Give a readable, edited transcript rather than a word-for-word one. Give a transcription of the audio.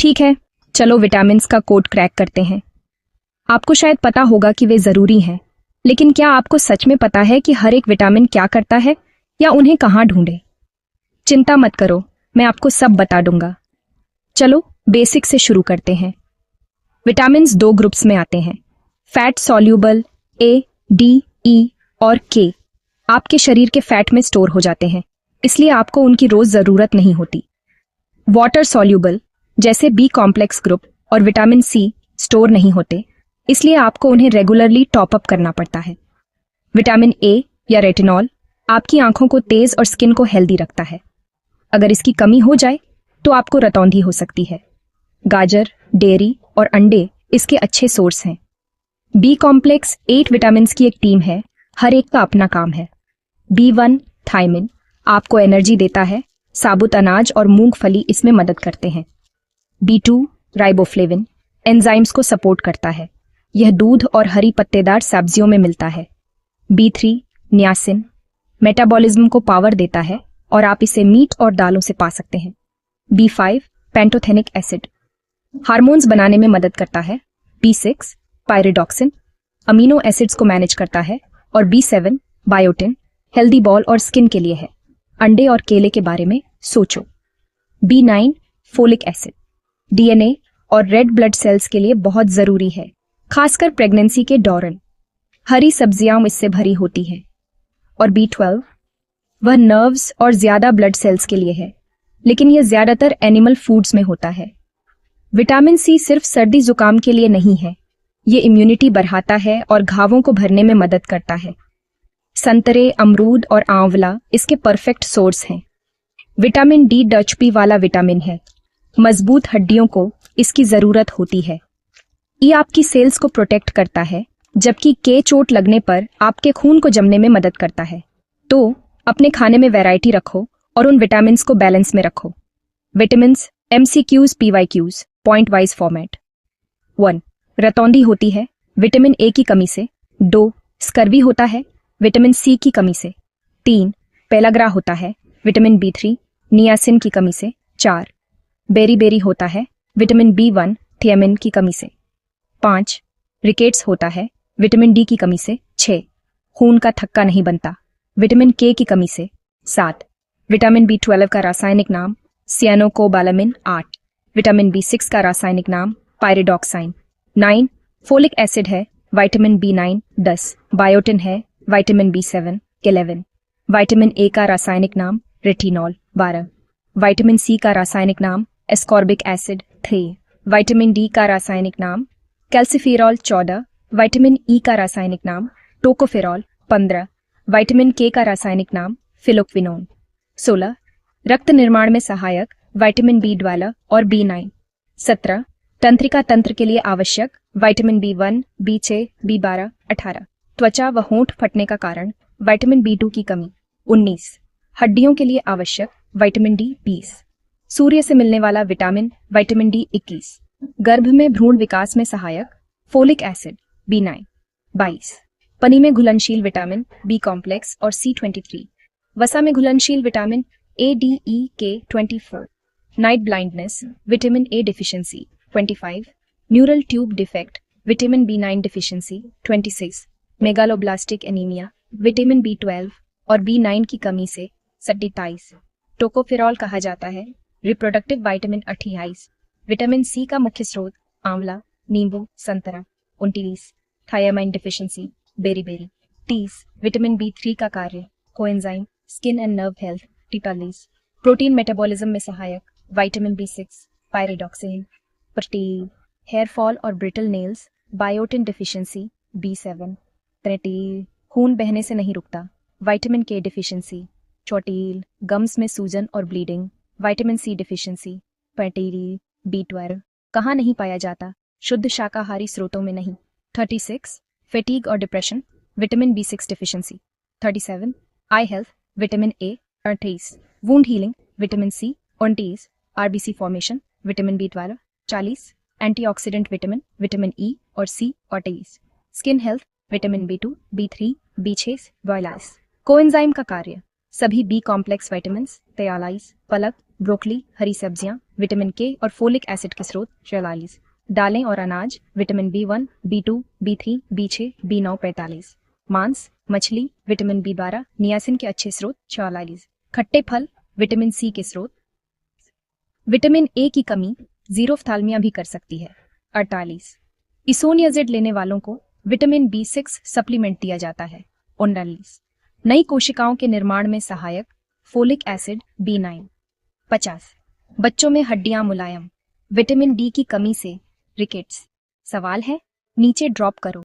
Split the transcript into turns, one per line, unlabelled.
ठीक है, चलो विटामिन्स का कोड क्रैक करते हैं। आपको शायद पता होगा कि वे ज़रूरी हैं, लेकिन क्या आपको सच में पता है कि हर एक विटामिन क्या करता है या उन्हें कहाँ ढूंढे? चिंता मत करो, मैं आपको सब बता दूंगा। चलो बेसिक से शुरू करते हैं। विटामिन्स 2 ग्रुप्स में आते हैं, फैट सॉल्यूबल ए, डी, ई और के। आपके शरीर के फैट में स्टोर हो जाते हैं, इसलिए आपको उनकी रोज ज़रूरत नहीं होती। वाटर सॉल्यूबल जैसे बी कॉम्प्लेक्स ग्रुप और विटामिन सी स्टोर नहीं होते, इसलिए आपको उन्हें रेगुलरली टॉप अप करना पड़ता है। विटामिन ए या रेटिनॉल आपकी आंखों को तेज और स्किन को हेल्दी रखता है। अगर इसकी कमी हो जाए तो आपको रतौंधी हो सकती है। गाजर, डेयरी और अंडे इसके अच्छे सोर्स हैं। बी कॉम्प्लेक्स 8 विटामिन्स की एक टीम है, हर एक का अपना काम है। B1 थायमिन आपको एनर्जी देता है, साबुत अनाज और मूंगफली इसमें मदद करते हैं। B2 राइबोफ्लेविन एंजाइम्स को सपोर्ट करता है, यह दूध और हरी पत्तेदार सब्जियों में मिलता है। B3 नियासिन मेटाबॉलिज्म को पावर देता है और आप इसे मीट और दालों से पा सकते हैं। B5 पेंटोथेनिक एसिड हार्मोन्स बनाने में मदद करता है। B6 पायरिडॉक्सिन अमीनो एसिड्स को मैनेज करता है और B7 बायोटिन हेल्दी बॉल और स्किन के लिए है। अंडे और केले के बारे में सोचो। B9 फोलिक एसिड DNA और रेड ब्लड सेल्स के लिए बहुत जरूरी है, खासकर प्रेगनेंसी के दौरान। हरी सब्जियां इससे भरी होती हैं। और B12 वह नर्व्स और ज्यादा ब्लड सेल्स के लिए है, लेकिन यह ज्यादातर एनिमल फूड्स में होता है। विटामिन सी सिर्फ सर्दी जुकाम के लिए नहीं है, ये इम्यूनिटी बढ़ाता है और घावों को भरने में मदद करता है। संतरे, अमरूद और आंवला इसके परफेक्ट सोर्स हैं। विटामिन डी डचपी वाला विटामिन है, मजबूत हड्डियों को इसकी जरूरत होती है। ई आपकी सेल्स को प्रोटेक्ट करता है, जबकि के चोट लगने पर आपके खून को जमने में मदद करता है। तो अपने खाने में वैरायटी रखो और उन विटामिन्स को बैलेंस में रखो। Vitamins MCQs PYQs point wise format. 1 रतौंधी होती है विटामिन ए की कमी से। 2 स्कर्वी होता है विटामिन सी की कमी से। 3 पेलाग्रा होता है विटामिन B3 नियासिन की कमी से। 4 बेरी होता है विटामिन B1 थियामिन की कमी से। 5 रिकेट्स होता है विटामिन डी की कमी से। 6 खून का थक्का नहीं बनता विटामिन के की कमी से। 7 विटामिन B12 का रासायनिक नाम सियानोकोबालामिन। 8 विटामिन B6 का रासायनिक नाम पायरिडॉक्साइन। 9 फोलिक एसिड है विटामिन B9। 10 बायोटिन है विटामिन B7। 11 विटामिन ए का रासायनिक नाम रेटिनॉल। 12 विटामिन सी का रासायनिक नाम एस्कॉर्बिक एसिड। 3 विटामिन डी का रासायनिक नाम कैल्सिफेरॉल। 14 विटामिन ई का रासायनिक नाम टोकोफेरॉल। 15 विटामिन के का रासायनिक नाम फिलोक्विनोन। 16 रक्त निर्माण में सहायक विटामिन B12 और B9। 17 तंत्रिका तंत्र के लिए आवश्यक विटामिन B1 B6 B12। 18 त्वचा व होंठ फटने का कारण विटामिन B2 की कमी। 19 हड्डियों के लिए आवश्यक विटामिन D। 20 सूर्य से मिलने वाला विटामिन विटामिन D। 21 गर्भ में भ्रूण विकास में सहायक फोलिक एसिड B9। 22 पनी में घुलनशील विटामिन B कॉम्प्लेक्स और C23। वसा में घुलनशील vitamin A D E K। 24 night blindness vitamin A deficiency. 25 neural tube defect vitamin B9 deficiency. 26 megaloblastic anaemia vitamin B12 और B9 की कमी से। 27 टोकोफेरॉल कहा जाता है रिप्रोडक्टिव विटामिन। 28 विटामिन सी का मुख्य स्रोत आंवला, नींबू, संतरा। 29 thiamine deficiency berry. 30 vitamin B3 का कार्य coenzyme skin and nerve health. 43 protein metabolism में सहायक vitamin B6 pyridoxine. 40 hair fall और brittle nails biotin deficiency B7। 30 खून बहने से नहीं रुकता विटामिन के डिफिशिएंसी। 34 गम्स में सूजन और bleeding vitamin C deficiency. 35 B12 कहाँ नहीं पाया जाता, शुद्ध शाकाहारी स्रोतों में नहीं। 36 फैटीग और depression vitamin B6 deficiency. 37 eye health vitamin A. 38 wound healing vitamin C. 29 RBC formation vitamin B12। 40 antioxidant vitamin E और C। और 23 skin health vitamin B2 B3 B6 बॉयलाइस। कोएंजाइम का कार्य सभी बी कॉम्प्लेक्स विटामिन्स, तैयालाइज, पालक, broccoli, हरी सब्जियां, vitamin के और फोलिक एसिड के स्रोत 44। दालें और अनाज, vitamin B1, B2, B3, B6, B9, 45। मांस, मछली, विटामिन B12, नियासिन के अच्छे स्रोत 44। खट्टे फल, विटामिन सी के स्रोत। विटामिन ए की कमी जीरोफ्थाल्मिया भी कर सकती है 48। इसोनियाजिड लेने वालों को विटामिन B6 सप्लीमेंट दिया जाता है 39। नई कोशिकाओं के निर्माण में सहायक फोलिक एसिड B9 50। बच्चों में हड्डियां मुलायम, विटामिन डी की कमी से रिकेट्स। सवाल है, नीचे ड्रॉप करो।